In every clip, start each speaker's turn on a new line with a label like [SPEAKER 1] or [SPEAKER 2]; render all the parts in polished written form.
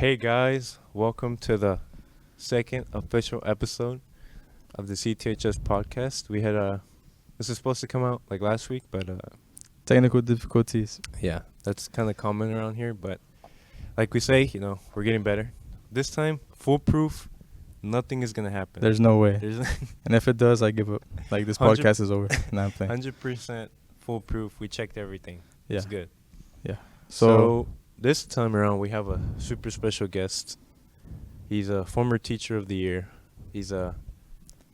[SPEAKER 1] Hey guys, welcome to the second official episode of the CTHS podcast. We had this is supposed to come out like last week, but
[SPEAKER 2] Technical difficulties.
[SPEAKER 1] yeah, that's kind of common around here. But like we say, we're getting better. This time, foolproof. Nothing is gonna happen.
[SPEAKER 2] There's no way.
[SPEAKER 1] There's
[SPEAKER 2] And if it does, I give up. Like, this podcast is over. Nah, I'm playing.
[SPEAKER 1] 100% foolproof. We checked everything.
[SPEAKER 2] Yeah.
[SPEAKER 1] It's good.
[SPEAKER 2] Yeah.
[SPEAKER 1] So this time around, we have a super special guest. He's a former teacher of the year. He's a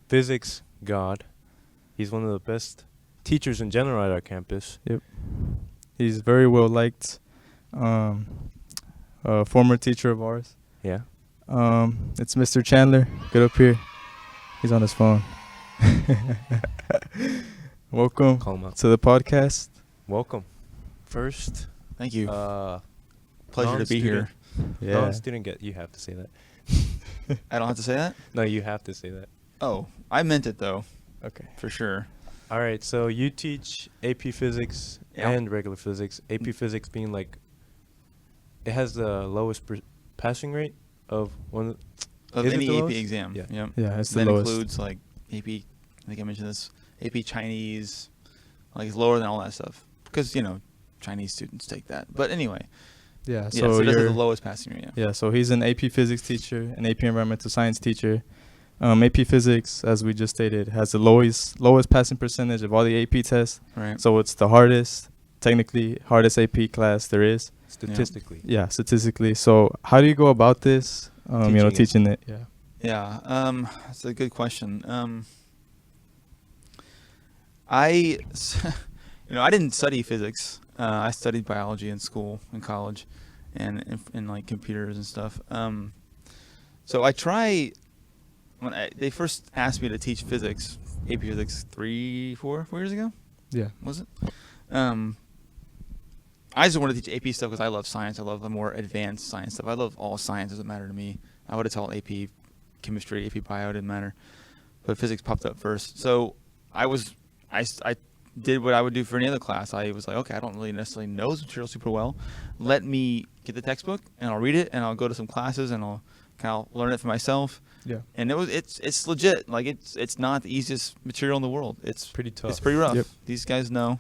[SPEAKER 1] physics god. He's one of the best teachers in general at our campus.
[SPEAKER 2] Yep. He's very well liked. Former teacher of ours.
[SPEAKER 1] Yeah.
[SPEAKER 2] It's Mr. Chandler. Get up here. He's on his phone. Welcome
[SPEAKER 1] Call him out.
[SPEAKER 2] to the podcast.
[SPEAKER 1] Welcome. First,
[SPEAKER 3] Thank you. Pleasure to be here.
[SPEAKER 2] Yeah.
[SPEAKER 1] Non-student you have to say that.
[SPEAKER 3] I don't have to say that?
[SPEAKER 1] No, you have to say that.
[SPEAKER 3] Oh, I meant it though,
[SPEAKER 2] Okay.
[SPEAKER 3] for sure.
[SPEAKER 1] All right, so you teach AP Physics
[SPEAKER 3] Yeah.
[SPEAKER 1] and regular physics. AP Physics being like, it has the lowest passing rate of one.
[SPEAKER 3] Of
[SPEAKER 1] Is it
[SPEAKER 3] any
[SPEAKER 1] the
[SPEAKER 3] AP
[SPEAKER 1] lowest?
[SPEAKER 3] exam.
[SPEAKER 1] Yeah.
[SPEAKER 3] Yep.
[SPEAKER 2] Yeah, it's the
[SPEAKER 3] That
[SPEAKER 2] lowest.
[SPEAKER 3] includes like AP, I think I mentioned this, AP Chinese, like it's lower than all that stuff. Because, Chinese students take that. But anyway,
[SPEAKER 2] Yeah.
[SPEAKER 3] so
[SPEAKER 2] So
[SPEAKER 3] it does have
[SPEAKER 2] you're.
[SPEAKER 3] the lowest passing rate, yeah.
[SPEAKER 2] Yeah, so he's an AP Physics teacher, an AP Environmental Science teacher. AP Physics, as we just stated, has the lowest passing percentage of all the AP tests.
[SPEAKER 3] Right.
[SPEAKER 2] So it's the technically hardest AP class there is.
[SPEAKER 1] Statistically.
[SPEAKER 2] Yeah, statistically. So how do you go about this? Teaching it. Yeah.
[SPEAKER 3] Yeah, that's a good question. I didn't study physics. I studied biology in school, in college, and in like computers and stuff. So I try when they first asked me to teach physics, AP Physics, 4 years ago,
[SPEAKER 2] Yeah.
[SPEAKER 3] was it? I just wanted to teach AP stuff because I love science. I love the more advanced science stuff. I love all science. It doesn't matter to me. I would have taught AP chemistry, AP bio, it didn't matter. But physics popped up first. So I did what I would do for any other class. I was like, okay, I don't really necessarily know this material super well. Let me get the textbook and I'll read it and I'll go to some classes and I'll kind of learn it for myself.
[SPEAKER 2] Yeah.
[SPEAKER 3] And it's legit. Like it's not the easiest material in the world. It's
[SPEAKER 1] Pretty tough.
[SPEAKER 3] It's pretty rough.
[SPEAKER 2] Yep.
[SPEAKER 3] These guys know.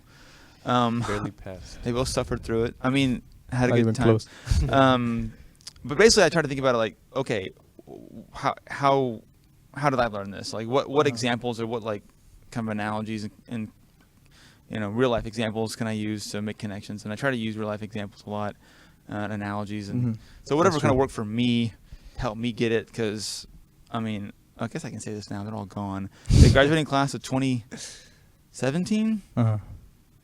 [SPEAKER 1] Barely passed.
[SPEAKER 3] They both suffered through it. I mean, had a
[SPEAKER 2] Not
[SPEAKER 3] good
[SPEAKER 2] even
[SPEAKER 3] time.
[SPEAKER 2] close.
[SPEAKER 3] But basically, I try to think about it like, okay, how did I learn this? Like, what examples or what like kind of analogies and real life examples can I use to make connections? And I try to use real life examples a lot, analogies, and
[SPEAKER 2] Mhm.
[SPEAKER 3] so whatever
[SPEAKER 2] That's
[SPEAKER 3] kind of
[SPEAKER 2] true.
[SPEAKER 3] worked for me, helped me get it. Because I mean, I guess I can say this now. They're all gone. The graduating class of 2017.
[SPEAKER 2] Uh-huh.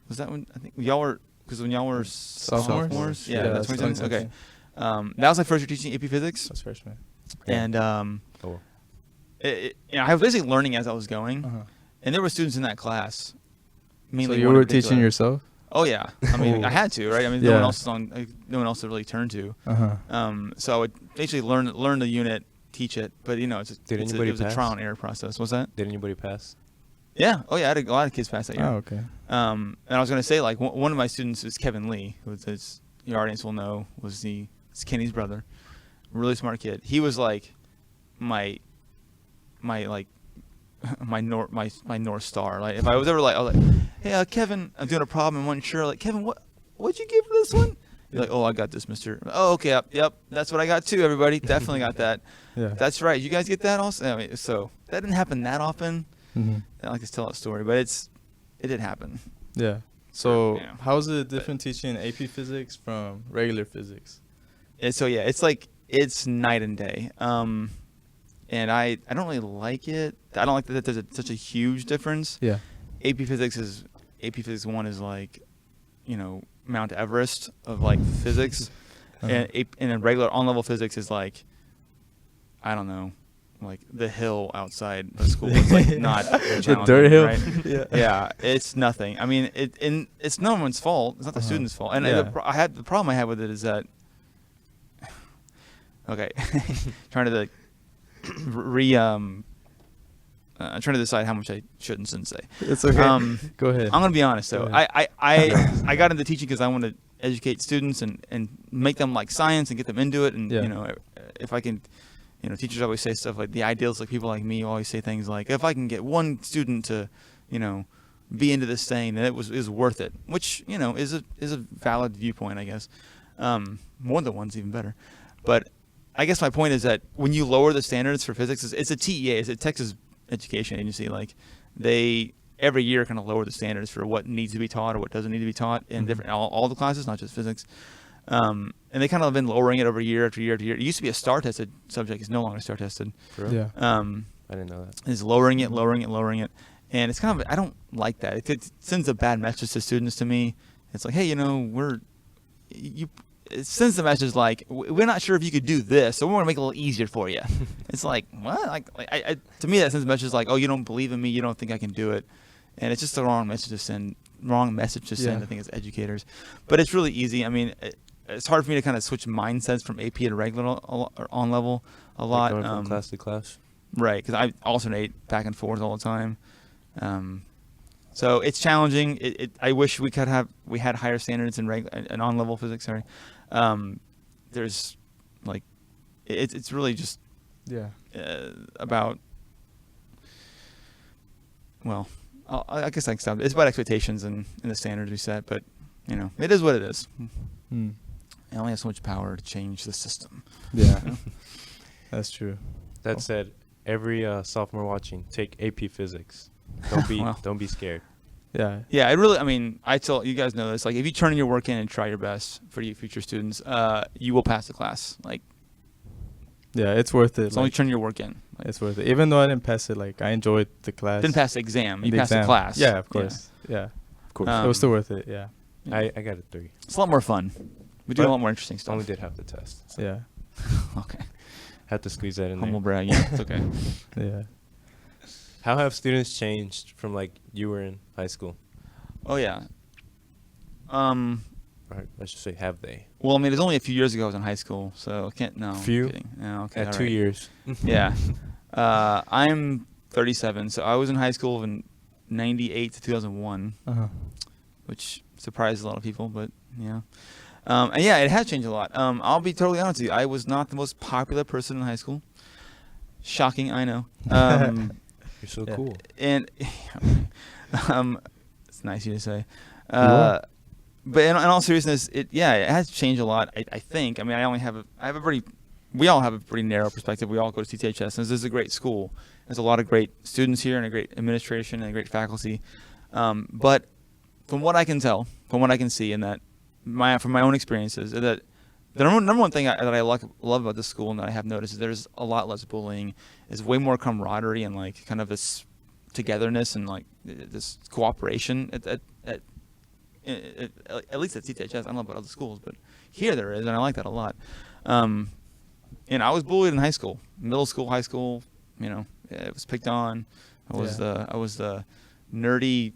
[SPEAKER 3] Was that when I think y'all were? Because when y'all were
[SPEAKER 2] Sophomores?
[SPEAKER 3] yeah,
[SPEAKER 2] Yeah,
[SPEAKER 3] that's
[SPEAKER 2] that's
[SPEAKER 3] 2017. Okay,
[SPEAKER 2] 2017.
[SPEAKER 3] that was my first year teaching AP Physics,
[SPEAKER 2] That's freshman.
[SPEAKER 3] and
[SPEAKER 1] Oh, well.
[SPEAKER 3] I was basically learning as I was going,
[SPEAKER 2] Uh-huh.
[SPEAKER 3] and there were students in that class.
[SPEAKER 2] So
[SPEAKER 3] Mainly
[SPEAKER 2] you
[SPEAKER 3] one in
[SPEAKER 2] were teaching
[SPEAKER 3] particular.
[SPEAKER 2] yourself?
[SPEAKER 3] Oh yeah, I mean
[SPEAKER 2] Oh.
[SPEAKER 3] I had to, right? I mean no
[SPEAKER 2] Yeah.
[SPEAKER 3] one else is no one else to really turn to.
[SPEAKER 2] Uh-huh.
[SPEAKER 3] So I would basically learn the unit, teach it, but
[SPEAKER 1] Did anybody
[SPEAKER 3] it was a
[SPEAKER 1] pass?
[SPEAKER 3] trial and error process. What's that?
[SPEAKER 1] Did anybody pass?
[SPEAKER 3] Yeah. Oh yeah, I had a lot of kids pass that year.
[SPEAKER 2] Oh, okay.
[SPEAKER 3] And I was gonna say like one of my students is Kevin Lee, who is your audience will know was Kenny's brother, really smart kid. He was like my North Star. Like if I was ever like, I was like, hey Kevin, I'm doing a problem and wasn't sure. Like Kevin, what'd you give for this one? He's like, oh I got this, Mister. Oh okay, yep, that's what I got too. Everybody definitely got that.
[SPEAKER 2] Yeah.
[SPEAKER 3] That's right. You guys get that also. I mean, so that didn't happen that often.
[SPEAKER 2] Mm-hmm.
[SPEAKER 3] I like to tell that story, but it did happen.
[SPEAKER 2] Yeah. So
[SPEAKER 3] Yeah.
[SPEAKER 2] how's it different teaching AP Physics from regular physics?
[SPEAKER 3] It's night and day. And I don't really like it. I don't like that there's such a huge difference.
[SPEAKER 2] Yeah.
[SPEAKER 3] AP Physics 1 is like, Mount Everest of like physics,
[SPEAKER 2] Uh-huh.
[SPEAKER 3] and a regular on-level physics is like, I don't know, like the hill outside the school. It's like not
[SPEAKER 2] The
[SPEAKER 3] challenging,
[SPEAKER 2] dirt hill.
[SPEAKER 3] right?
[SPEAKER 2] Yeah.
[SPEAKER 3] Yeah, it's nothing. I mean, it's no one's fault. It's not the
[SPEAKER 2] Uh-huh.
[SPEAKER 3] student's fault. And
[SPEAKER 2] Yeah.
[SPEAKER 3] the problem I had with it is that, okay, trying to trying to decide how much I should and shouldn't say.
[SPEAKER 2] It's okay. Go ahead.
[SPEAKER 3] I'm gonna be honest though.
[SPEAKER 2] Go ahead.
[SPEAKER 3] I got into teaching because I wanted educate students and make them like science and get them into it. And
[SPEAKER 2] Yeah.
[SPEAKER 3] you know, if I can, you know, teachers always say stuff like the ideals, like people like me always say things like, if I can get one student to, you know, be into this thing, then is worth it, which, you know, is a valid viewpoint, I guess. More than one's even better. But I guess my point is that when you lower the standards for physics, it's a TEA, it's a Texas Education Agency. Like they every year kind of lower the standards for what needs to be taught or what doesn't need to be taught in different all the classes, not just physics. And they kind of have been lowering it over year after year after year. It used to be a star tested subject; it's no longer star tested.
[SPEAKER 1] For real?
[SPEAKER 2] Yeah.
[SPEAKER 1] I didn't know that.
[SPEAKER 3] It's lowering it. And it's kind of, I don't like that. It sends a bad message to students to me. It's like, hey, you know, it sends the message like, we're not sure if you could do this, so we're going to make it a little easier for you. It's like, what? Like, to me, that sends a message like, oh, you don't believe in me, you don't think I can do it. And it's just the wrong message to send, I think, as educators. But it's really easy. I mean, it's hard for me to kind of switch mindsets from AP to regular or on level a lot.
[SPEAKER 1] Like going from class to class?
[SPEAKER 3] Right, because I alternate back and forth all the time. So it's challenging. I wish we had higher standards in on-level physics. Sorry, there's like it's really just about, well, I guess I can stop. It's about expectations and the standards we set, but you know, it is what it is. I only have so much power to change the system.
[SPEAKER 2] Yeah, that's true.
[SPEAKER 1] That said, every sophomore watching, take AP Physics. Don't be scared.
[SPEAKER 2] Yeah.
[SPEAKER 3] Yeah, I mean, I tell you guys know this. Like, if you turn in your work in and try your best for your future students, you will pass the class. Like,
[SPEAKER 2] yeah, it's worth it.
[SPEAKER 3] as long as you turn your work in. Like,
[SPEAKER 2] it's worth it. Even though I didn't pass it, like I enjoyed the class.
[SPEAKER 3] Didn't pass the exam. You passed the class.
[SPEAKER 2] Yeah, of course. Yeah,
[SPEAKER 1] Of course.
[SPEAKER 2] it was still worth it. Yeah.
[SPEAKER 1] I got a 3.
[SPEAKER 3] It's a lot more fun. We do a lot more interesting stuff.
[SPEAKER 1] Only did half the test. So
[SPEAKER 2] Yeah.
[SPEAKER 3] Okay.
[SPEAKER 1] had to squeeze that in
[SPEAKER 3] Humble
[SPEAKER 1] there.
[SPEAKER 3] brag. Yeah, it's okay.
[SPEAKER 2] Yeah.
[SPEAKER 1] How have students changed from like you were in high school?
[SPEAKER 3] Oh yeah.
[SPEAKER 1] Or I should say, have they?
[SPEAKER 3] Well, I mean, it was only a few years ago I was in high school, so I can't. No. I'm
[SPEAKER 1] Few?
[SPEAKER 3] kidding. No. Okay.
[SPEAKER 1] At
[SPEAKER 3] all
[SPEAKER 1] 2
[SPEAKER 3] right.
[SPEAKER 1] years.
[SPEAKER 3] Yeah. I'm 37, so I was in high school in 98 to 2001, which surprised a lot of people, but yeah. And yeah, it has changed a lot. I'll be totally honest with you. I was not the most popular person in high school. Shocking, I know.
[SPEAKER 1] You're so cool.
[SPEAKER 3] And it's nice of you to say. But in all seriousness, it has changed a lot. I think. I mean, we all have a pretty narrow perspective. We all go to CTHS, and this is a great school. There's a lot of great students here, and a great administration, and a great faculty. But from what I can tell, from what I can see, and from my own experiences, that the number one thing that I love about this school, and that I have noticed, is there's a lot less bullying. There's way more camaraderie and like kind of this togetherness and like this cooperation at least at CTHS. I don't know about other schools, but here there is, and I like that a lot. And I was bullied in high school, middle school, high school. You know, it was picked on. I was the nerdy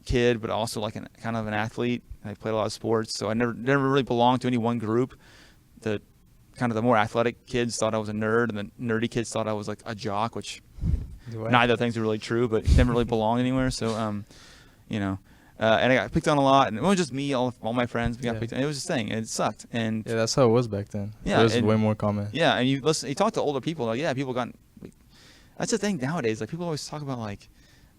[SPEAKER 3] kid, but also like kind of an athlete. I played a lot of sports, so I never really belonged to any one group. The more athletic kids thought I was a nerd, and the nerdy kids thought I was like a jock, which neither things are really true, but never really belonged anywhere. So, you know, and I got picked on a lot, and it wasn't just me. All my friends got picked on. It was just a thing, and it sucked. And
[SPEAKER 2] yeah, that's how it was back then.
[SPEAKER 3] Yeah,
[SPEAKER 2] it was way more common.
[SPEAKER 3] Yeah, and you talk to older people, like, yeah, people got. That's the thing nowadays. Like, people always talk about like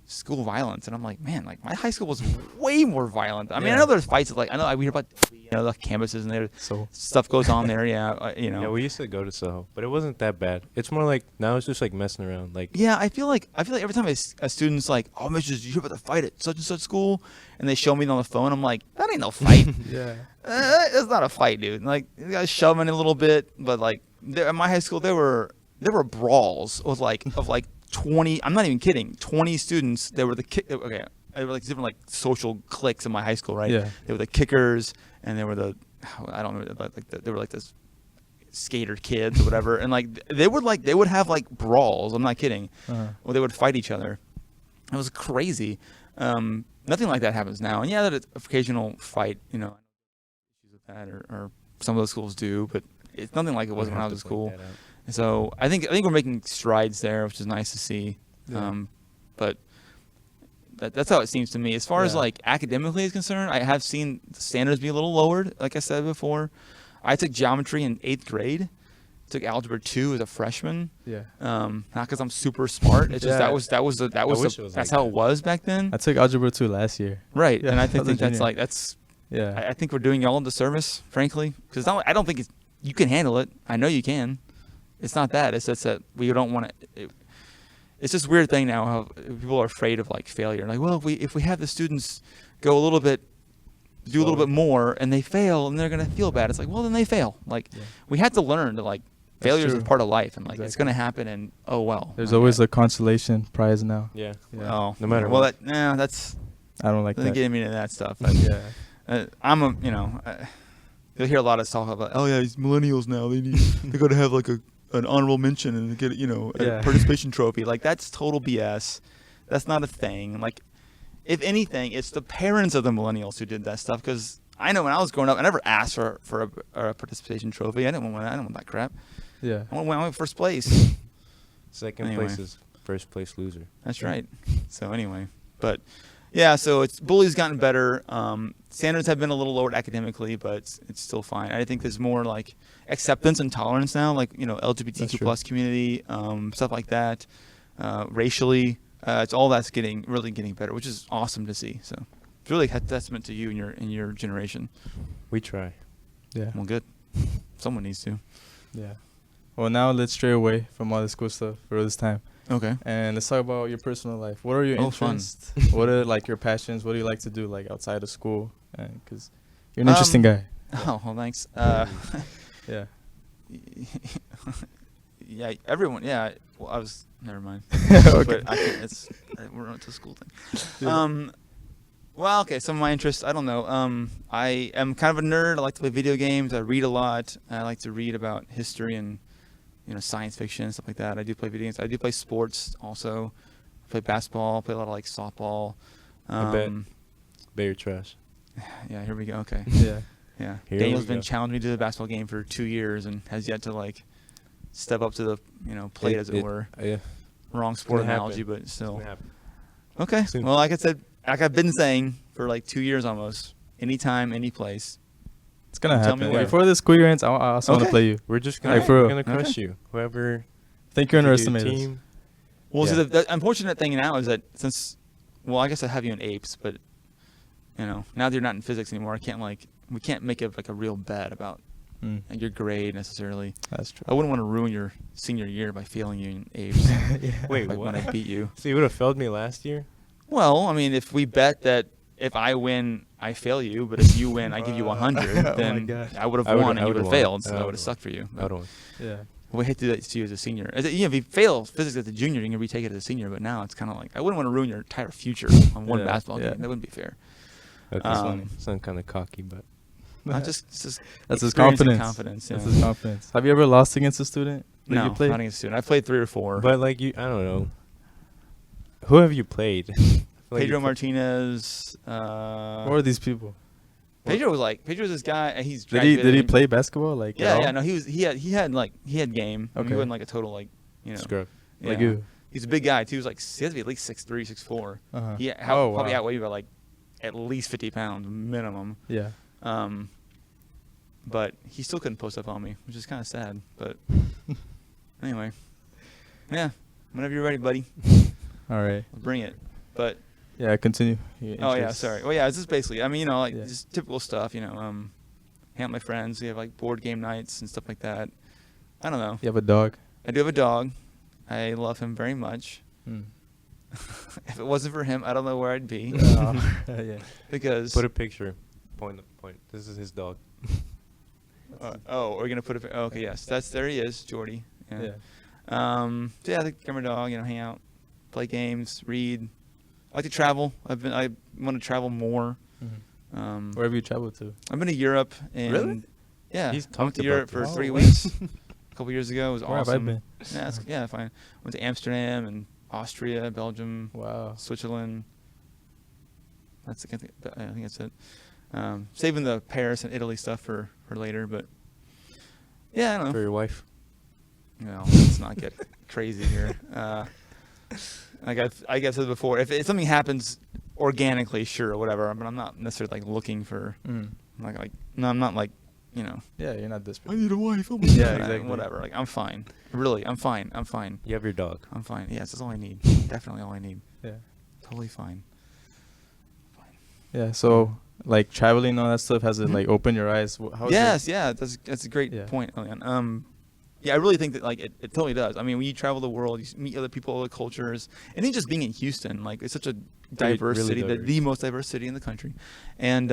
[SPEAKER 3] school violence, and I'm like, man, like my high school was way more violent. I mean, I know there's fights. Like, we hear about the campuses and stuff goes on there. Yeah,
[SPEAKER 1] Yeah, we used to go to Soho, but it wasn't that bad. It's more like now it's just like messing around. Like,
[SPEAKER 3] yeah, I feel like every time a student's like, oh, Mr., did you hear about the fight at such and such school? And they show me on the phone, I'm like, that ain't no fight.
[SPEAKER 2] Yeah,
[SPEAKER 3] it's not a fight, dude. Like, you guys shoving a little bit, but like at my high school there were brawls of like 20. I'm not even kidding. 20 students. They were they were like different like social cliques in my high school, right?
[SPEAKER 2] Yeah.
[SPEAKER 3] They were the kickers, and they were I don't know, they were like this skater kids or whatever, and like they would have like brawls. I'm not kidding. Or they would fight each other. It was crazy. Nothing like that happens now. And yeah, that occasional fight, issues with that, or some of those schools do, but it's nothing like it was when I was in school. So I think we're making strides there, which is nice to see.
[SPEAKER 2] Yeah.
[SPEAKER 3] But That's how it seems to me. As far as
[SPEAKER 2] Yeah.
[SPEAKER 3] like academically is concerned, I have seen the standards be a little lowered. Like I said before, I took geometry in 8th grade. Took algebra 2 as a freshman.
[SPEAKER 2] Yeah.
[SPEAKER 3] Not because I'm super smart. It's just
[SPEAKER 2] Yeah.
[SPEAKER 3] that's
[SPEAKER 1] like
[SPEAKER 3] how
[SPEAKER 1] that.
[SPEAKER 3] it was back then.
[SPEAKER 2] I took algebra 2 last year.
[SPEAKER 3] Right.
[SPEAKER 2] Yeah,
[SPEAKER 3] And I
[SPEAKER 2] I was a
[SPEAKER 3] think that's
[SPEAKER 2] junior.
[SPEAKER 3] like that's.
[SPEAKER 2] Yeah.
[SPEAKER 3] I think we're doing y'all a disservice, frankly, because I don't think you can handle it. I know you can. It's not that. It's just that we don't want to. It's this weird thing now how people are afraid of like failure. Like, well, if we have the students go a little bit, do a little bit more, and they fail, and they're gonna feel bad. It's like, well, then they fail. Like,
[SPEAKER 2] Yeah.
[SPEAKER 3] we have to learn to like
[SPEAKER 2] That's
[SPEAKER 3] failure is a
[SPEAKER 2] true.
[SPEAKER 3] part of life, and like it's
[SPEAKER 2] Exactly.
[SPEAKER 3] gonna happen. And oh well.
[SPEAKER 2] There's
[SPEAKER 3] Like,
[SPEAKER 2] always a consolation prize now.
[SPEAKER 1] Yeah.
[SPEAKER 2] Yeah.
[SPEAKER 3] Oh,
[SPEAKER 1] No matter
[SPEAKER 3] well,
[SPEAKER 1] what.
[SPEAKER 3] that's
[SPEAKER 2] I don't like
[SPEAKER 3] doesn't
[SPEAKER 2] that.
[SPEAKER 3] get me into that stuff.
[SPEAKER 2] Yeah.
[SPEAKER 3] I'm a you'll hear a lot of talk about, oh yeah, these millennials now they got to have like an honorable mention and get a
[SPEAKER 2] Yeah.
[SPEAKER 3] participation trophy. Like that's total BS. That's not a thing. Like if anything, it's the parents of the millennials who did that stuff. Because I know when I was growing up, I never asked for a participation trophy. I didn't want that crap.
[SPEAKER 2] Yeah.
[SPEAKER 3] I went first place.
[SPEAKER 1] Second
[SPEAKER 3] Anyway.
[SPEAKER 1] place is first place loser.
[SPEAKER 3] That's right. So anyway, but yeah, so bully's gotten better. Standards have been a little lowered academically, but it's still fine. I think there's more like acceptance and tolerance now, like
[SPEAKER 2] That's
[SPEAKER 3] LGBTQ
[SPEAKER 2] true.
[SPEAKER 3] plus community, stuff like that. Racially, it's all that's really getting better, which is awesome to see. So it's really a testament to you and your generation.
[SPEAKER 1] We try.
[SPEAKER 2] Yeah.
[SPEAKER 3] Well, good. Someone needs to.
[SPEAKER 2] Yeah. Well, now let's stray away from all the school stuff for this time.
[SPEAKER 3] Okay.
[SPEAKER 2] And let's talk about your personal life. What are your
[SPEAKER 3] Fun.
[SPEAKER 2] interests? What are like your passions? What do you like to do like outside of school? Because you're an interesting guy.
[SPEAKER 3] Oh, well, thanks.
[SPEAKER 2] Yeah.
[SPEAKER 3] Yeah, everyone. Yeah, well, I was. Never mind.
[SPEAKER 2] Okay.
[SPEAKER 3] But we're on to the school thing.
[SPEAKER 2] Yeah.
[SPEAKER 3] Well, okay. Some of my interests. I don't know. I am kind of a nerd. I like to play video games. I read a lot. I like to read about history and science fiction and stuff like that. I do play video games. I do play sports also. I play basketball. Play a lot of like softball.
[SPEAKER 1] I bet you're trash.
[SPEAKER 3] Yeah. Here we go. Okay.
[SPEAKER 2] Yeah.
[SPEAKER 3] Yeah.
[SPEAKER 1] Here
[SPEAKER 3] Daniel's
[SPEAKER 1] we
[SPEAKER 3] been
[SPEAKER 1] go.
[SPEAKER 3] challenging me to the basketball game for 2 years and has yet to like step up to the plate, as it were.
[SPEAKER 1] Yeah.
[SPEAKER 3] Wrong sport
[SPEAKER 1] gonna
[SPEAKER 3] analogy,
[SPEAKER 1] happen.
[SPEAKER 3] but
[SPEAKER 1] It's
[SPEAKER 3] still.
[SPEAKER 1] gonna happen.
[SPEAKER 3] Okay.
[SPEAKER 1] Soon.
[SPEAKER 3] Well, like I said, like I've been saying for like 2 years almost, anytime, any place.
[SPEAKER 2] It's gonna
[SPEAKER 3] Tell me
[SPEAKER 2] happen.
[SPEAKER 3] where.
[SPEAKER 2] Before the school year ends, I also want to
[SPEAKER 3] Okay.
[SPEAKER 2] play you.
[SPEAKER 1] We're just
[SPEAKER 2] Like,
[SPEAKER 1] gonna,
[SPEAKER 2] for
[SPEAKER 1] we're
[SPEAKER 2] real.
[SPEAKER 1] gonna crush
[SPEAKER 3] Okay.
[SPEAKER 1] you. Whoever.
[SPEAKER 2] I think you
[SPEAKER 1] you
[SPEAKER 2] underestimate us.
[SPEAKER 1] team.
[SPEAKER 3] Well,
[SPEAKER 1] Yeah.
[SPEAKER 3] see, the unfortunate thing now is that I guess I have you in apes, but now that you're not in physics anymore, we can't make it like a real bet about
[SPEAKER 2] Mm,
[SPEAKER 3] your grade necessarily.
[SPEAKER 2] that's true.
[SPEAKER 3] I wouldn't want to ruin your senior year by failing you in apes.
[SPEAKER 2] Yeah.
[SPEAKER 1] Wait,
[SPEAKER 3] like
[SPEAKER 1] what?
[SPEAKER 3] when I beat you.
[SPEAKER 1] So you would have failed me last year?
[SPEAKER 3] Well, I mean, if we bet that if I win, I fail you, but if you win, I give you 100,
[SPEAKER 2] Oh my
[SPEAKER 3] then
[SPEAKER 2] gosh.
[SPEAKER 3] I would have
[SPEAKER 1] I would've-
[SPEAKER 3] won and
[SPEAKER 1] I
[SPEAKER 3] you would
[SPEAKER 1] would've
[SPEAKER 3] have
[SPEAKER 1] won.
[SPEAKER 3] failed, so
[SPEAKER 1] I
[SPEAKER 3] that would
[SPEAKER 1] would've
[SPEAKER 3] have sucked for you.
[SPEAKER 1] I don't.
[SPEAKER 2] Yeah.
[SPEAKER 3] We hate to do that to you as a senior. If you fail physics as a junior, you can retake it as a senior, but now it's kind of like, I wouldn't want to ruin your entire future on one
[SPEAKER 2] Yeah,
[SPEAKER 3] basketball
[SPEAKER 2] yeah.
[SPEAKER 3] game. That wouldn't be fair.
[SPEAKER 1] Okay,
[SPEAKER 3] Um,
[SPEAKER 1] sound kind of cocky, but
[SPEAKER 3] It's just
[SPEAKER 2] That's his
[SPEAKER 3] experience and
[SPEAKER 2] confidence.
[SPEAKER 3] confidence.
[SPEAKER 2] That's
[SPEAKER 3] yeah.
[SPEAKER 2] his confidence. Have you ever lost against a student that
[SPEAKER 3] No,
[SPEAKER 2] you played?
[SPEAKER 3] not against a student. I played 3 or 4.
[SPEAKER 1] but like I don't know. Who have you played? I feel like
[SPEAKER 3] Pedro
[SPEAKER 1] you
[SPEAKER 3] Martinez.
[SPEAKER 2] What are these people?
[SPEAKER 3] Pedro was this guy. He's
[SPEAKER 2] Did he play basketball? Like
[SPEAKER 3] Yeah,
[SPEAKER 2] at all?
[SPEAKER 3] yeah. No, he had game.
[SPEAKER 2] Okay.
[SPEAKER 3] He wasn't like a total
[SPEAKER 1] Scrub.
[SPEAKER 2] Like
[SPEAKER 3] yeah.
[SPEAKER 2] you.
[SPEAKER 3] He's a big guy too. He has to be at least 6'3", 6'4".
[SPEAKER 2] Uh-huh.
[SPEAKER 3] He
[SPEAKER 2] Oh,
[SPEAKER 3] probably
[SPEAKER 2] wow.
[SPEAKER 3] outweighed you by like at least 50 pounds minimum.
[SPEAKER 2] Yeah.
[SPEAKER 3] But he still couldn't post up on me, which is kind of sad. But anyway, yeah. Whenever you're ready, buddy,
[SPEAKER 2] All right.
[SPEAKER 3] bring it. But
[SPEAKER 2] Yeah, continue.
[SPEAKER 3] oh yeah, sorry. Well, yeah, it's just basically. I mean, like
[SPEAKER 2] Yeah.
[SPEAKER 3] just typical stuff. Hang out with my friends. We have like board game nights and stuff like that. I don't know.
[SPEAKER 2] You have a dog.
[SPEAKER 3] I do have a dog. I love him very much.
[SPEAKER 2] Mm.
[SPEAKER 3] If it wasn't for him, I don't know where I'd be.
[SPEAKER 2] Yeah.
[SPEAKER 3] Because
[SPEAKER 1] Put a picture. Point. This is his dog.
[SPEAKER 3] we're gonna put a. Oh, okay, yes, there he is, Jordy. Yeah.
[SPEAKER 2] Yeah.
[SPEAKER 3] So yeah, I think camera dog. Hang out, play games, read. I like to travel. I want to travel more.
[SPEAKER 2] Mhm. Where have you traveled to?
[SPEAKER 3] I've been to Europe and
[SPEAKER 1] Really?
[SPEAKER 3] yeah,
[SPEAKER 1] He's
[SPEAKER 3] I went
[SPEAKER 1] talked
[SPEAKER 3] to
[SPEAKER 1] about
[SPEAKER 3] Europe for
[SPEAKER 1] this.
[SPEAKER 3] 3
[SPEAKER 2] Oh.
[SPEAKER 3] weeks. A couple years ago, it was
[SPEAKER 2] Where
[SPEAKER 3] awesome.
[SPEAKER 2] have I been?
[SPEAKER 3] Yeah, fine. Went to Amsterdam and Austria, Belgium,
[SPEAKER 2] Wow.
[SPEAKER 3] Switzerland. I think that's it. Saving the Paris and Italy stuff for later, but yeah, I don't know.
[SPEAKER 1] For your wife.
[SPEAKER 3] No, let's not get crazy here. Like I said before, if something happens organically, sure, whatever. But I'm not necessarily like looking for no, I'm not like, you know.
[SPEAKER 2] Yeah, you're not desperate.
[SPEAKER 3] I need a wife. Oh my
[SPEAKER 2] Yeah,
[SPEAKER 3] God.
[SPEAKER 2] exactly.
[SPEAKER 3] Whatever. Like I'm fine. Really, I'm fine. I'm fine.
[SPEAKER 1] You have your dog.
[SPEAKER 3] I'm fine. Yes, that's all I need. Definitely all I need.
[SPEAKER 2] Yeah.
[SPEAKER 3] Totally fine.
[SPEAKER 2] Yeah. So like traveling and all that stuff, has it like opened your eyes?
[SPEAKER 3] Yes. Yeah. That's a great
[SPEAKER 2] Yeah.
[SPEAKER 3] point, Elian. Yeah, I really think that like it totally does. I mean, when you travel the world, you meet other people, other cultures, and then just being in Houston, like it's such a diverse
[SPEAKER 1] really
[SPEAKER 3] city,
[SPEAKER 1] diverse.
[SPEAKER 3] the most diverse city in the country, and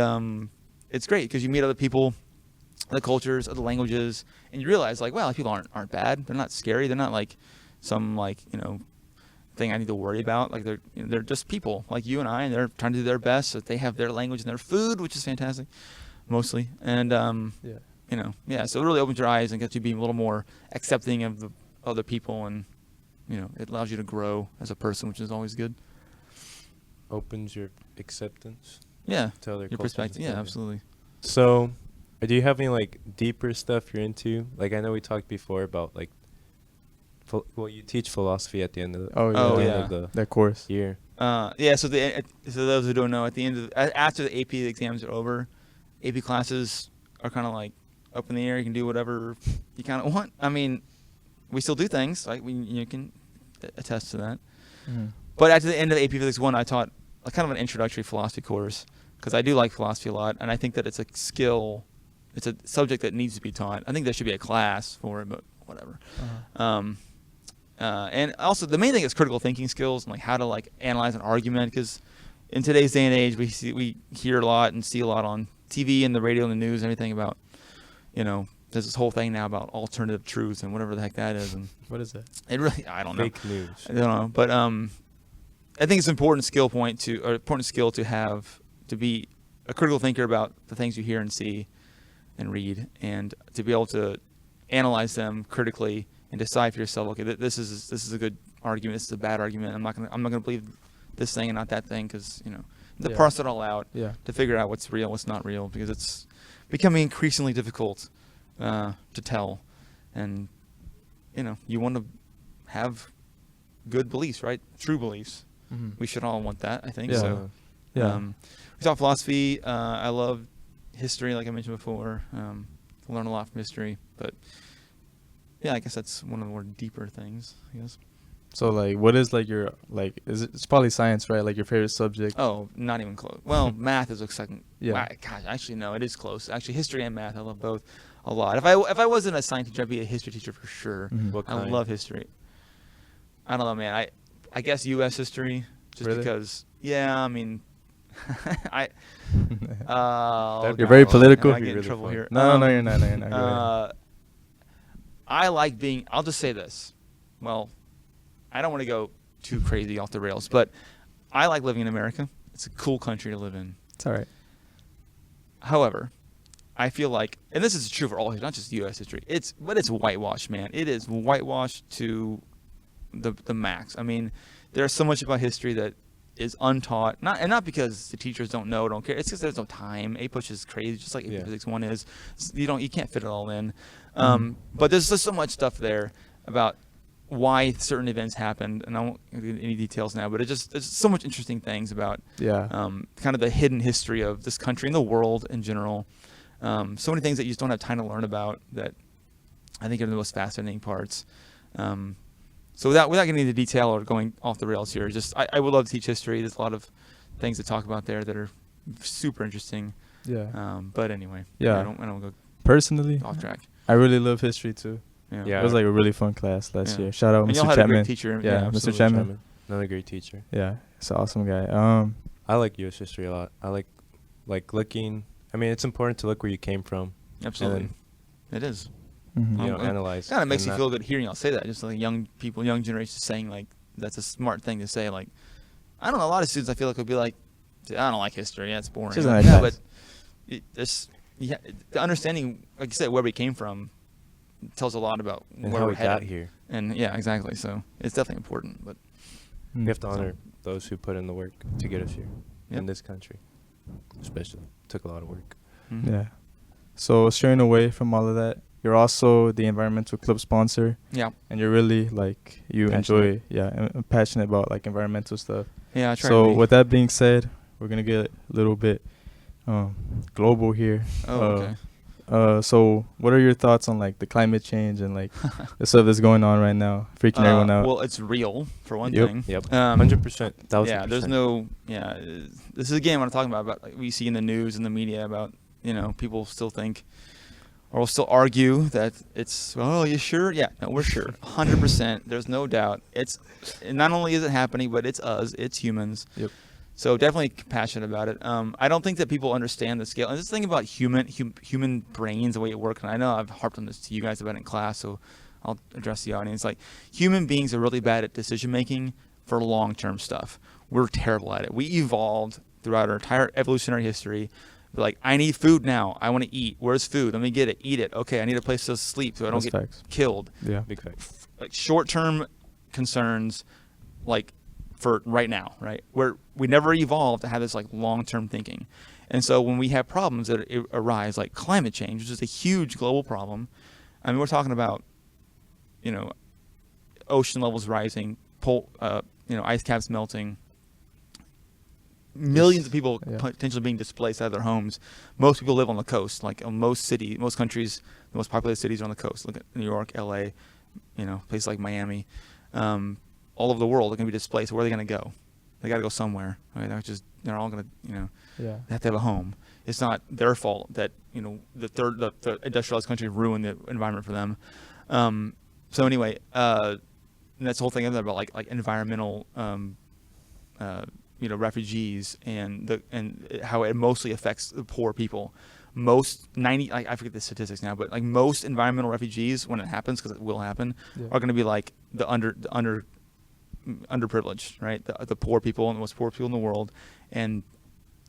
[SPEAKER 3] it's great because you meet other people, other cultures, other languages, and you realize like, wow, people aren't bad. They're not scary. They're not like some like thing I need to worry about. Like they're just people like you and I, and they're trying to do their best. So they have their language and their food, which is fantastic, mostly, and so it really opens your eyes and gets you being a little more accepting of the other people, and it allows you to grow as a person, which is always good.
[SPEAKER 1] Opens your acceptance.
[SPEAKER 3] Yeah,
[SPEAKER 1] To other
[SPEAKER 3] your
[SPEAKER 1] cultures
[SPEAKER 3] perspective.
[SPEAKER 1] and
[SPEAKER 3] Yeah,
[SPEAKER 1] stuff.
[SPEAKER 3] absolutely.
[SPEAKER 1] So, do you have any like deeper stuff you're into? Like I know we talked before about like, you teach philosophy at the end of the
[SPEAKER 3] Oh,
[SPEAKER 1] end
[SPEAKER 3] yeah.
[SPEAKER 1] of the
[SPEAKER 2] That course.
[SPEAKER 1] year.
[SPEAKER 3] So those who don't know, at the end of after the AP exams are over, AP classes are kind of like up in the air. You can do whatever you kind of want. I mean, we still do things. Like you can attest to that.
[SPEAKER 2] Mm-hmm.
[SPEAKER 3] But at the end of the AP Physics 1, I taught a kind of an introductory philosophy course because I do like philosophy a lot, and I think that it's a skill. It's a subject that needs to be taught. I think there should be a class for it, but whatever. And also the main thing is critical thinking skills and like how to like analyze an argument, because in today's day and age we hear a lot and see a lot on TV and the radio and the news and everything about there's this whole thing now about alternative truth and whatever the heck that is, and
[SPEAKER 2] What is that?
[SPEAKER 3] it really I don't know.
[SPEAKER 1] Fake news.
[SPEAKER 3] I don't know, but I think it's an important skill to have, to be a critical thinker about the things you hear and see and read, and to be able to analyze them critically and decide for yourself, okay, this is a good argument, this is a bad argument. I'm not gonna believe this thing and not that thing, because to parse it all out, to figure out what's real, what's not real, because it's becoming increasingly difficult to tell, and you want to have good beliefs, right? True beliefs.
[SPEAKER 2] Mm-hmm.
[SPEAKER 3] We should all want that, I think.
[SPEAKER 2] Yeah.
[SPEAKER 3] So,
[SPEAKER 2] Yeah.
[SPEAKER 3] we taught philosophy. I love history, like I mentioned before. Learn a lot from history, but yeah, I guess that's one of the more deeper things, I guess.
[SPEAKER 2] So like, what is like your it's probably science, right? Like your favorite subject?
[SPEAKER 3] Oh, not even close. Well, math is a second.
[SPEAKER 2] Yeah.
[SPEAKER 3] Wow, gosh, actually no, it is close. Actually, history and math, I love both a lot. If I wasn't a science teacher, I'd be a history teacher for sure.
[SPEAKER 2] Mhm.
[SPEAKER 1] What
[SPEAKER 3] I
[SPEAKER 1] kind?
[SPEAKER 3] love history. I don't know, man. I guess U.S. history, just
[SPEAKER 2] Really?
[SPEAKER 3] because. Yeah, I mean,
[SPEAKER 1] That'd
[SPEAKER 2] You're
[SPEAKER 1] be
[SPEAKER 2] very
[SPEAKER 1] fun.
[SPEAKER 2] political.
[SPEAKER 3] I
[SPEAKER 1] That'd
[SPEAKER 3] get
[SPEAKER 1] be
[SPEAKER 3] in
[SPEAKER 1] really
[SPEAKER 3] trouble
[SPEAKER 1] fun.
[SPEAKER 3] here.
[SPEAKER 2] No, you're not. No, you're not. Go ahead.
[SPEAKER 3] I like being. I'll just say this. Well, I don't want to go too crazy off the rails, but I like living in America. It's a cool country to live in.
[SPEAKER 2] It's all right.
[SPEAKER 3] However, I feel like, and this is true for all history, not just U.S. history. It's whitewashed, man. It is whitewashed to the max. I mean, there's so much about history that is untaught. Not because the teachers don't know, don't care. It's because there's no time. APUSH is crazy, just like
[SPEAKER 1] Yeah.
[SPEAKER 3] Physics 1 is. You can't fit it all in. But there's just so much stuff there about why certain events happened, and I won't get into any details now, but there's so much interesting things about kind of the hidden history of this country and the world in general. So many things that you just don't have time to learn about that I think are the most fascinating parts. So without getting into detail or going off the rails here, just I would love to teach history. There's a lot of things to talk about there that are super interesting.
[SPEAKER 2] Yeah.
[SPEAKER 3] But anyway,
[SPEAKER 2] Yeah.
[SPEAKER 3] I don't go
[SPEAKER 2] Personally,
[SPEAKER 3] off track.
[SPEAKER 2] I really love history too.
[SPEAKER 1] Yeah.
[SPEAKER 2] It was like a really fun class last
[SPEAKER 3] Yeah.
[SPEAKER 2] year. Shout out
[SPEAKER 3] And y'all
[SPEAKER 2] Mr.
[SPEAKER 3] had a great
[SPEAKER 2] Chapman.
[SPEAKER 3] teacher.
[SPEAKER 2] Yeah, Mr.
[SPEAKER 3] absolutely.
[SPEAKER 2] Chapman.
[SPEAKER 1] Another great teacher.
[SPEAKER 2] Yeah, he's an awesome guy.
[SPEAKER 1] I like U.S. history a lot. I like looking. I mean, it's important to look where you came from.
[SPEAKER 3] Absolutely. It is.
[SPEAKER 2] Mhm.
[SPEAKER 1] You know,
[SPEAKER 3] It
[SPEAKER 1] analyze.
[SPEAKER 3] kind of makes
[SPEAKER 1] and
[SPEAKER 3] you
[SPEAKER 1] not-
[SPEAKER 3] feel good hearing y'all say that. Just like young people, young generation saying like that's a smart thing to say. Like, I don't know. A lot of students I feel like would be like, I don't like history. Yeah, it's boring.
[SPEAKER 2] Just
[SPEAKER 3] Like,
[SPEAKER 2] like
[SPEAKER 3] yeah,
[SPEAKER 2] that.
[SPEAKER 3] but the understanding, like you said, where we came from, tells a lot about
[SPEAKER 1] and
[SPEAKER 3] where
[SPEAKER 1] how
[SPEAKER 3] we're
[SPEAKER 1] we got
[SPEAKER 3] headed.
[SPEAKER 1] here.
[SPEAKER 3] And yeah, exactly. So it's definitely important. But
[SPEAKER 2] Mm.
[SPEAKER 1] We have to honor those who put in the work to get us here
[SPEAKER 3] Yep.
[SPEAKER 1] in this country, especially. Took a lot of work.
[SPEAKER 3] mhm.
[SPEAKER 2] Yeah. So straying away from all of that, you're also the environmental club sponsor,
[SPEAKER 3] Yeah.
[SPEAKER 2] and you're really like you
[SPEAKER 1] Passionate.
[SPEAKER 2] enjoy, passionate about like environmental stuff.
[SPEAKER 3] Yeah, I try
[SPEAKER 2] So
[SPEAKER 3] to be.
[SPEAKER 2] with that being said, we're gonna get a little bit global here.
[SPEAKER 3] Oh, okay.
[SPEAKER 2] So what are your thoughts on like the climate change and like the stuff that's going on right now, freaking everyone out?
[SPEAKER 3] Well, it's real for one
[SPEAKER 2] Yep.
[SPEAKER 3] thing.
[SPEAKER 1] Yep. 100%.
[SPEAKER 3] Yeah, there's no. Yeah, this is again what I'm talking about like, we see in the news and the media about people still think or will still argue that it's you sure? Yeah, no, we're sure, 100%. There's no doubt. And not only is it happening, but it's us, it's humans.
[SPEAKER 2] Yep.
[SPEAKER 3] So definitely passionate about it. I don't think that people understand the scale. And this thing about human brains, the way it works. And I know I've harped on this to you guys about it in class, so I'll address the audience. Like, human beings are really bad at decision making for long-term stuff. We're terrible at it. We evolved throughout our entire evolutionary history. We're like, I need food now. I want to eat. Where's food? Let me get it. Eat it. Okay, I need a place to sleep so I don't
[SPEAKER 2] That's
[SPEAKER 3] get
[SPEAKER 2] facts.
[SPEAKER 3] killed.
[SPEAKER 2] Yeah.
[SPEAKER 1] Big fact.
[SPEAKER 3] Like short-term concerns, like for right now, right? Where we never evolved to have this like long-term thinking. And so when we have problems that arise, like climate change, which is a huge global problem. I mean, we're talking about, ocean levels rising, ice caps melting, millions of people potentially being displaced out of their homes. Most people live on the coast. Like most countries, the most populated cities are on the coast. Look at New York, LA, places like Miami. All over the world are going to be displaced. Where are they going to go? They got to go somewhere. Right? They're all going to, they have to have a home. It's not their fault that, the industrialized country ruined the environment for them. So anyway, and that's the whole thing about like environmental, refugees and how it mostly affects the poor people. I forget the statistics now, but like most environmental refugees, when it happens, because it will happen, are going to be like the underprivileged, right? The poor people and the most poor people in the world, and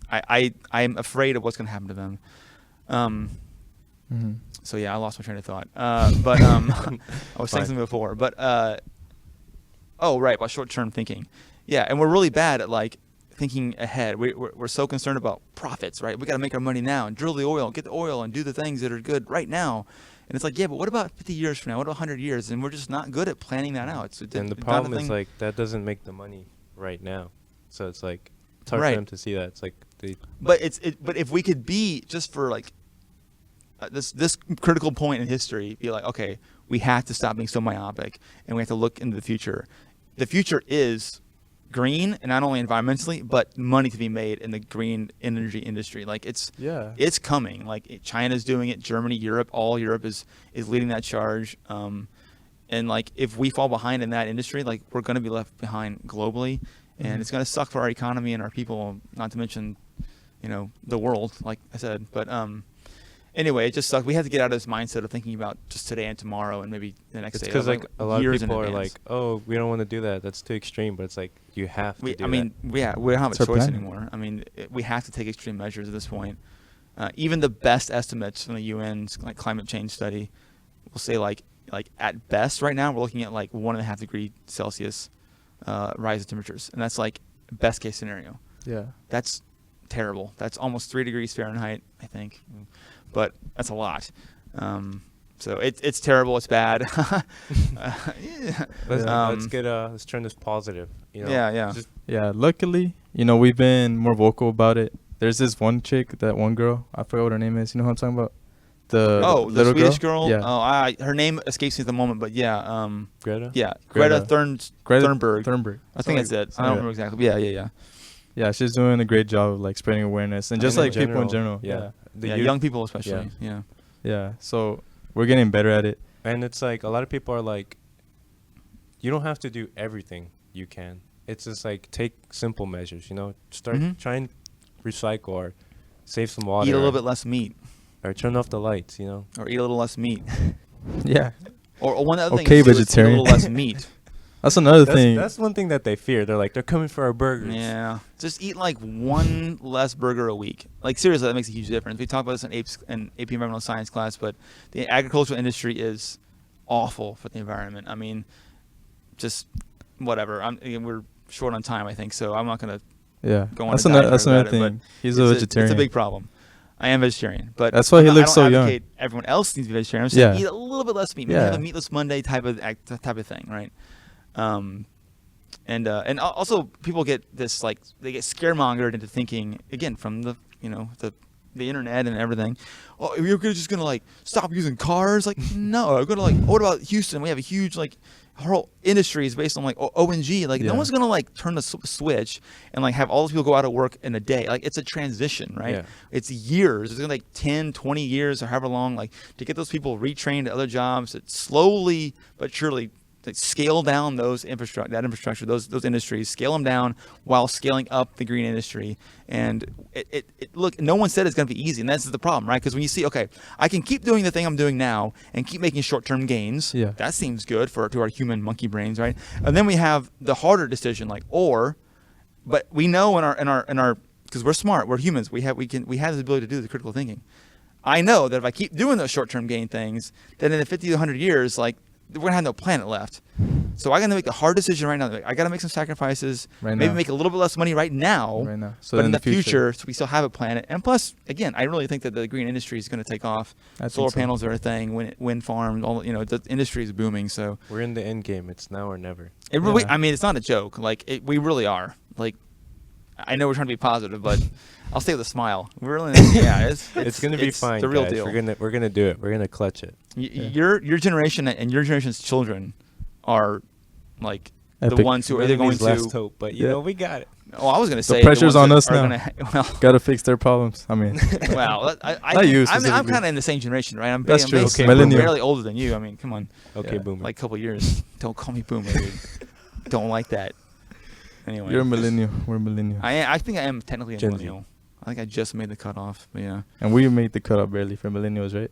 [SPEAKER 3] I'm afraid of what's going to happen to them. So yeah, I lost my train of thought. But I was saying something before. But right, about short-term thinking. Yeah, and we're really bad at like thinking ahead. We're so concerned about profits, right? We got to make our money now and drill the oil, get the oil, and do the things that are good right now. And it's like, yeah, but what about 50 years from now? What about 100 years? And we're just not good at planning that out.
[SPEAKER 1] And the problem is like that doesn't make the money right now. So it's like it's hard for them to see that. It's like
[SPEAKER 3] But if we could be just for like this critical point in history, be like, okay, we have to stop being so myopic and we have to look into the future. The future is green, and not only environmentally, but money to be made in the green energy industry. Like it's coming. Like China's doing it, Germany, Europe, all Europe is leading that charge. And like if we fall behind in that industry, like we're going to be left behind globally, and it's going to suck for our economy and our people. Not to mention, the world, like I said. But anyway, it just sucks. We have to get out of this mindset of thinking about just today and tomorrow and maybe the next day.
[SPEAKER 1] It's because like a lot of people are like, oh, we don't want to do that. That's too extreme. But it's like you have to do that.
[SPEAKER 3] We don't have a choice anymore. I mean, we have to take extreme measures at this point. Even the best estimates from the UN's like climate change study will say like at best right now we're looking at like 1.5 degree Celsius rise in temperatures, and that's like best case scenario.
[SPEAKER 2] Yeah,
[SPEAKER 3] that's terrible. That's almost 3 degrees Fahrenheit, I think. But that's a lot. So it's terrible. It's bad.
[SPEAKER 1] Let's turn this positive.
[SPEAKER 2] Yeah. Luckily, we've been more vocal about it. There's this one chick, that one girl. I forgot what her name is. You know who I'm talking about? The little
[SPEAKER 3] Swedish girl.
[SPEAKER 2] Yeah.
[SPEAKER 3] Oh, her name escapes me at the moment, but yeah.
[SPEAKER 1] Greta.
[SPEAKER 3] Yeah, Greta Thunberg.
[SPEAKER 2] Thunberg.
[SPEAKER 3] I think that's it. I don't remember exactly. Yeah.
[SPEAKER 2] Yeah, she's doing a great job of like spreading awareness and just like people in general.
[SPEAKER 3] Yeah. Young people especially. Yeah.
[SPEAKER 2] Yeah. So we're getting better at it.
[SPEAKER 1] And it's like a lot of people are like, you don't have to do everything you can. It's just like take simple measures. Start try and recycle or save some water.
[SPEAKER 3] Eat a little bit less meat.
[SPEAKER 1] Or turn off the lights.
[SPEAKER 3] Or eat a little less meat.
[SPEAKER 2] Yeah.
[SPEAKER 3] Or one other thing.
[SPEAKER 2] Okay, vegetarian.
[SPEAKER 3] Eat a little less meat.
[SPEAKER 2] That's another thing.
[SPEAKER 1] That's one thing that they fear. They're like, they're coming for our burgers.
[SPEAKER 3] Yeah. Just eat like one less burger a week. Like seriously, that makes a huge difference. We talked about this in AP Environmental Science class, but the agricultural industry is awful for the environment. I mean, just whatever. We're short on time, I think, so I'm not gonna go on. That's another thing.
[SPEAKER 2] He's a vegetarian.
[SPEAKER 3] It's a big problem. I am vegetarian, but
[SPEAKER 2] That's why he looks so
[SPEAKER 3] I don't
[SPEAKER 2] young.
[SPEAKER 3] advocate everyone else needs to be vegetarian. I'm saying
[SPEAKER 2] Yeah.
[SPEAKER 3] eat a little bit less meat. Maybe
[SPEAKER 2] Yeah.
[SPEAKER 3] have a meatless Monday type of thing, right? And also people get this like they get scaremongered into thinking again from the the internet and everything. Oh, you're just gonna like stop using cars? Like no, I'm gonna like. What about Houston? We have a huge like whole industry is based on like ONG. Like no
[SPEAKER 2] Yeah.
[SPEAKER 3] one's gonna like turn the switch and like have all those people go out of work in a day. Like it's a transition, right?
[SPEAKER 1] Yeah.
[SPEAKER 3] It's years. It's gonna like 10, 20 years or however long, like to get those people retrained to other jobs. That slowly but surely like, scale down those infrastructure, those industries, scale them down while scaling up the green industry. And it look, no one said it's going to be easy, and that's the problem, right? Because when you see, okay, I can keep doing the thing I'm doing now and keep making short-term gains.
[SPEAKER 2] Yeah.
[SPEAKER 3] That seems good to our human monkey brains, right? And then we have the harder decision, like but we know in our because we're smart, we're humans, we have the ability to do the critical thinking. I know that if I keep doing those short-term gain things, then in the 50 to 100 years, like we're gonna have no planet left. So I gotta make the hard decision right now. I gotta make some sacrifices.
[SPEAKER 2] Right
[SPEAKER 3] maybe
[SPEAKER 2] now.
[SPEAKER 3] make a little bit less money right now.
[SPEAKER 2] Right now. So
[SPEAKER 3] but
[SPEAKER 2] then
[SPEAKER 3] in the
[SPEAKER 2] future.
[SPEAKER 3] future, so we still have a planet. And plus, again, I really think that the green industry is gonna take off.
[SPEAKER 2] I think
[SPEAKER 3] Solar
[SPEAKER 2] so.
[SPEAKER 3] panels are a thing. Wind farms, all the industry is booming. So
[SPEAKER 1] We're in the end game. It's now or never.
[SPEAKER 3] it really,
[SPEAKER 2] Yeah.
[SPEAKER 3] I mean, it's not a joke. Like we really are. Like I know we're trying to be positive, but I'll stay with a smile. We're really, yeah,
[SPEAKER 1] It's gonna be fine,
[SPEAKER 3] the real
[SPEAKER 1] guys.
[SPEAKER 3] deal.
[SPEAKER 1] We're gonna do it. We're gonna clutch it.
[SPEAKER 3] Your generation and your generation's children are like the
[SPEAKER 2] Epic.
[SPEAKER 3] ones who are either going
[SPEAKER 1] Humanity's last
[SPEAKER 3] to.
[SPEAKER 1] hope, but
[SPEAKER 2] Yeah.
[SPEAKER 1] we got it.
[SPEAKER 3] Oh, I was going to say
[SPEAKER 2] pressure's
[SPEAKER 3] the
[SPEAKER 2] on
[SPEAKER 3] ones
[SPEAKER 2] us
[SPEAKER 3] that are
[SPEAKER 2] now.
[SPEAKER 3] Gonna,
[SPEAKER 2] Gotta fix their problems. I mean,
[SPEAKER 3] well, I
[SPEAKER 2] Not you
[SPEAKER 3] I'm
[SPEAKER 2] specifically.
[SPEAKER 3] kind of in the same generation, right?
[SPEAKER 2] That's
[SPEAKER 3] I'm
[SPEAKER 2] true.
[SPEAKER 3] basically
[SPEAKER 2] Okay, millennial.
[SPEAKER 3] barely older than you. I mean, come on,
[SPEAKER 1] Okay,
[SPEAKER 2] Yeah.
[SPEAKER 1] boomer.
[SPEAKER 3] like a couple years. Don't call me boomer, dude. Don't like that. Anyway,
[SPEAKER 2] you're a millennial. We're millennial.
[SPEAKER 3] I think I am technically a
[SPEAKER 1] Gen Z.
[SPEAKER 3] millennial. I think I just made the cutoff, but yeah.
[SPEAKER 2] And we made the cutoff barely for millennials, right?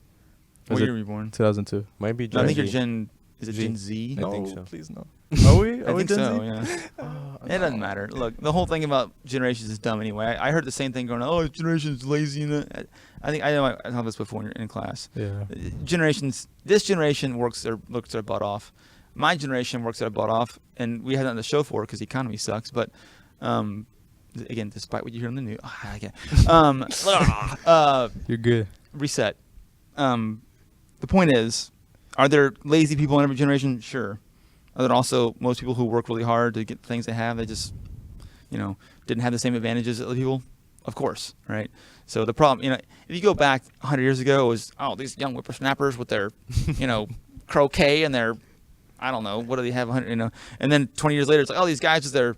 [SPEAKER 3] What
[SPEAKER 2] Was
[SPEAKER 3] year
[SPEAKER 2] it
[SPEAKER 3] were you born?
[SPEAKER 2] 2002?
[SPEAKER 1] Might be.
[SPEAKER 3] No, I think
[SPEAKER 1] Gen
[SPEAKER 3] you're
[SPEAKER 1] Z.
[SPEAKER 3] Gen. Is it
[SPEAKER 1] Z.
[SPEAKER 3] Gen Z?
[SPEAKER 1] I think so.
[SPEAKER 2] Please no. Are we?
[SPEAKER 3] I think
[SPEAKER 2] Gen
[SPEAKER 3] so.
[SPEAKER 2] Z?
[SPEAKER 3] Yeah.
[SPEAKER 2] Oh,
[SPEAKER 3] It doesn't matter. Look, the whole thing about generations is dumb anyway. I heard the same thing going, oh, generation's lazy. And I think I know I told this before in class.
[SPEAKER 2] Yeah.
[SPEAKER 3] This generation works their butt off. My generation works their butt off, and we had nothing to show for it because the economy sucks. But again, despite what you hear on the news,
[SPEAKER 2] You're good.
[SPEAKER 3] reset. The point is, are there lazy people in every generation? Sure. Are there also most people who work really hard to get the things they have? They just, didn't have the same advantages as other people? Of course, right? So the problem, if you go back 100 years ago, it was, these young whippersnappers with their, croquet and their, I don't know, what do they have, 100, and then 20 years later, it's like, these guys with their,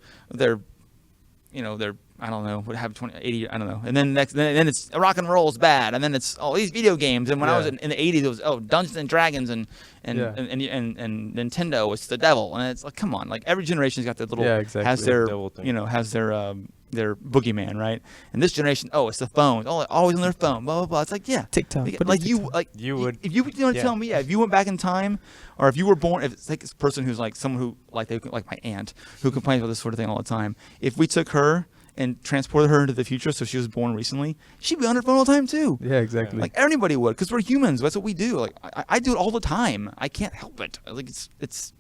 [SPEAKER 3] I don't know, what have 20, 80, I don't know. And then then it's rock and roll is bad, and then it's these video games. And when I was in the 80s, it was Dungeons and Dragons and Nintendo, it's the devil. And it's like, come on, like every generation's got their little has their
[SPEAKER 1] devil thing.
[SPEAKER 3] has their boogeyman, right? And this generation, it's the phone. Always on their phone, blah blah blah. It's like, yeah,
[SPEAKER 2] TikTok.
[SPEAKER 3] like you
[SPEAKER 1] would.
[SPEAKER 3] If you tell me, if you went back in time, or if you were born, if it's like this person who's like someone who like my aunt who complains about this sort of thing all the time. If we took her and transported her into the future, so she was born recently, she'd be on her phone all the time too.
[SPEAKER 2] Yeah, exactly.
[SPEAKER 3] Like anybody would, because we're humans. That's what we do. Like I do it all the time. I can't help it. Like it's it's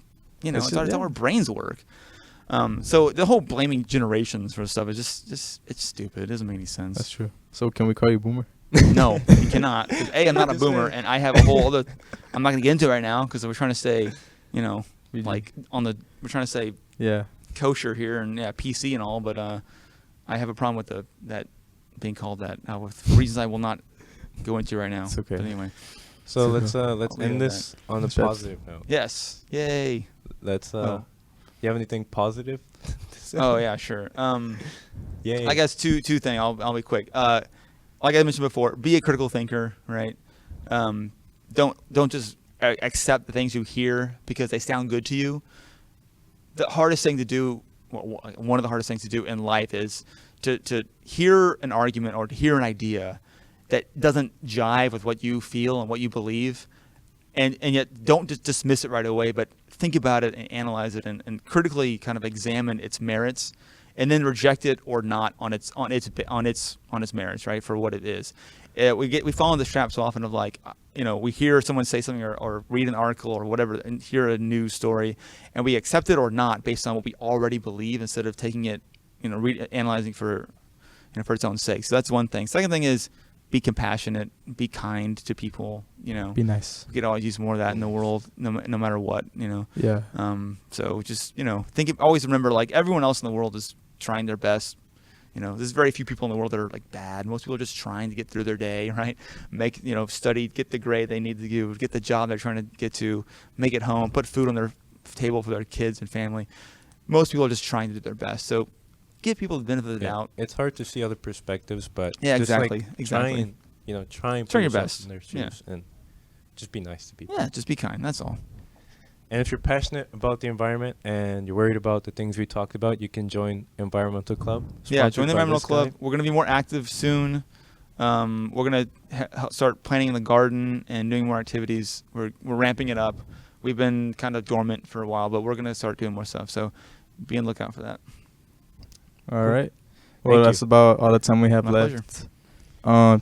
[SPEAKER 3] how our brains work. So the whole blaming generations for stuff is just it's stupid. It doesn't make any sense.
[SPEAKER 2] That's true. So can we call you boomer?
[SPEAKER 3] No, you cannot. 'Cause I'm not a boomer, and I have a whole other. I'm not gonna get into it right now because we're trying to stay, we're trying to say kosher here and PC and all, but I have a problem with that being called that with reasons I will not go into right now.
[SPEAKER 2] It's okay.
[SPEAKER 3] But anyway.
[SPEAKER 1] So let's
[SPEAKER 3] leave it
[SPEAKER 1] end
[SPEAKER 3] at
[SPEAKER 1] this on a
[SPEAKER 2] That's right.
[SPEAKER 1] positive note.
[SPEAKER 3] Yes. Yay.
[SPEAKER 1] Let's
[SPEAKER 3] Oh.
[SPEAKER 1] you have anything positive to say?
[SPEAKER 3] Oh yeah, sure.
[SPEAKER 1] Yay.
[SPEAKER 3] I guess two things. I'll be quick. Like I mentioned before, be a critical thinker, right? Don't just accept the things you hear because they sound good to you. The hardest thing to do, one of the hardest things to do in life is to hear an argument or to hear an idea that doesn't jive with what you feel and what you believe, and yet don't just dismiss it right away, but think about it and analyze it and critically kind of examine its merits, and then reject it or not on its merits, right, for what it is. We fall into this trap so often of like, we hear someone say something or read an article or whatever and hear a news story, and we accept it or not based on what we already believe instead of taking it, analyzing for its own sake. So that's one thing. Second thing is be compassionate, be kind to people. You know,
[SPEAKER 2] Be nice.
[SPEAKER 3] we could always use more of that in the world, no matter what. You know.
[SPEAKER 2] Yeah.
[SPEAKER 3] So just always remember, like, everyone else in the world is trying their best. You know, there's very few people in the world that are like bad. Most people are just trying to get through their day, right? Study, get the grade they need to do, get the job they're trying to get to, make it home, put food on their table for their kids and family. Most people are just trying to do their best. So give people the benefit of the doubt.
[SPEAKER 1] It's hard to see other perspectives, but
[SPEAKER 3] Yeah,
[SPEAKER 1] just
[SPEAKER 3] exactly.
[SPEAKER 1] Try and put
[SPEAKER 3] Try your
[SPEAKER 1] yourself
[SPEAKER 3] best.
[SPEAKER 1] in their shoes and just be nice to people.
[SPEAKER 3] Yeah, just be kind. That's all.
[SPEAKER 1] And if you're passionate about the environment and you're worried about the things we talked about, you can join Environmental Club.
[SPEAKER 3] Yeah,
[SPEAKER 1] sponsored
[SPEAKER 3] join the
[SPEAKER 1] by
[SPEAKER 3] Environmental
[SPEAKER 1] this
[SPEAKER 3] Club.
[SPEAKER 1] guy.
[SPEAKER 3] We're going to be more active soon. We're going to start planting in the garden and doing more activities. We're ramping it up. We've been kind of dormant for a while, but we're going to start doing more stuff. So be on the lookout for that.
[SPEAKER 2] All
[SPEAKER 1] Cool.
[SPEAKER 2] right. Well,
[SPEAKER 1] Thank
[SPEAKER 2] that's
[SPEAKER 1] you.
[SPEAKER 2] about all the time we have
[SPEAKER 3] My
[SPEAKER 2] left.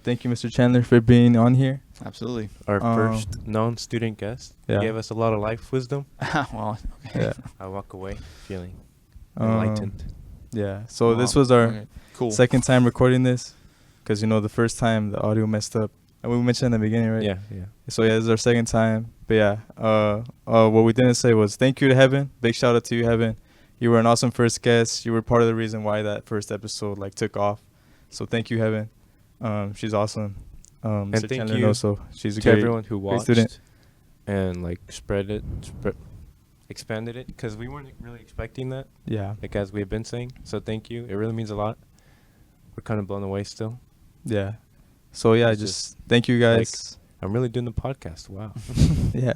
[SPEAKER 2] Thank you, Mr. Chandler, for being on here.
[SPEAKER 3] Absolutely.
[SPEAKER 1] Our first non-student guest.
[SPEAKER 2] Yeah.
[SPEAKER 1] He gave us a lot of life wisdom.
[SPEAKER 3] Well, okay.
[SPEAKER 2] Yeah.
[SPEAKER 1] I walk away feeling
[SPEAKER 2] Um,
[SPEAKER 1] enlightened.
[SPEAKER 2] Yeah. So this
[SPEAKER 3] Wow.
[SPEAKER 2] was our
[SPEAKER 3] Okay. Cool.
[SPEAKER 2] second time recording this, because the first time the audio messed up. And we mentioned in the beginning, right?
[SPEAKER 1] Yeah.
[SPEAKER 2] So yeah, this is our second time. But yeah, what we didn't say was thank you to Heaven. Big shout out to you, Heaven. You were an awesome first guest. You were part of the reason why that first episode took off. So thank you, Heaven. She's awesome.
[SPEAKER 1] And
[SPEAKER 2] Mr.
[SPEAKER 1] thank
[SPEAKER 2] Chandler
[SPEAKER 1] you
[SPEAKER 2] knows, so she's a
[SPEAKER 1] To
[SPEAKER 2] great,
[SPEAKER 1] everyone who
[SPEAKER 2] great
[SPEAKER 1] watched
[SPEAKER 2] student.
[SPEAKER 1] and expanded it, because we weren't really expecting that,
[SPEAKER 2] Yeah.
[SPEAKER 1] as we've been saying. So thank you. It really means a lot. We're kind of blown away still.
[SPEAKER 2] Yeah. So yeah,
[SPEAKER 1] It's
[SPEAKER 2] just thank you guys.
[SPEAKER 1] I'm really doing the podcast. Wow.
[SPEAKER 2] Yeah.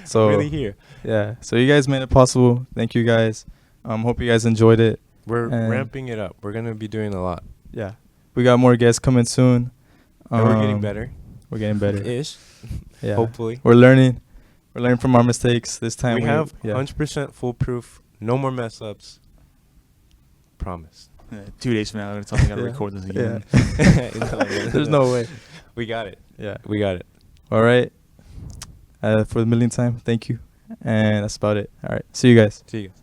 [SPEAKER 2] So
[SPEAKER 1] really here.
[SPEAKER 2] yeah. So you guys made it possible. Thank you guys. Hope you guys enjoyed it.
[SPEAKER 1] We're
[SPEAKER 2] And-
[SPEAKER 1] ramping it up. We're going to be doing a lot.
[SPEAKER 2] Yeah. We got more guests coming soon.
[SPEAKER 1] And we're getting better.
[SPEAKER 2] We're getting better.
[SPEAKER 1] Ish.
[SPEAKER 2] Yeah.
[SPEAKER 1] Hopefully.
[SPEAKER 2] We're learning. We're learning from our mistakes this time.
[SPEAKER 1] We have
[SPEAKER 2] yeah.
[SPEAKER 1] 100% foolproof. No more mess ups. Promise.
[SPEAKER 3] 2 days from now, I'm going to tell me I got to
[SPEAKER 2] Yeah.
[SPEAKER 3] record this
[SPEAKER 2] Yeah.
[SPEAKER 3] again.
[SPEAKER 2] There's no way.
[SPEAKER 1] We got it.
[SPEAKER 2] Yeah.
[SPEAKER 1] We got it.
[SPEAKER 2] All right. For the millionth time, thank you. And that's about it. All right. See you guys.
[SPEAKER 1] See you guys.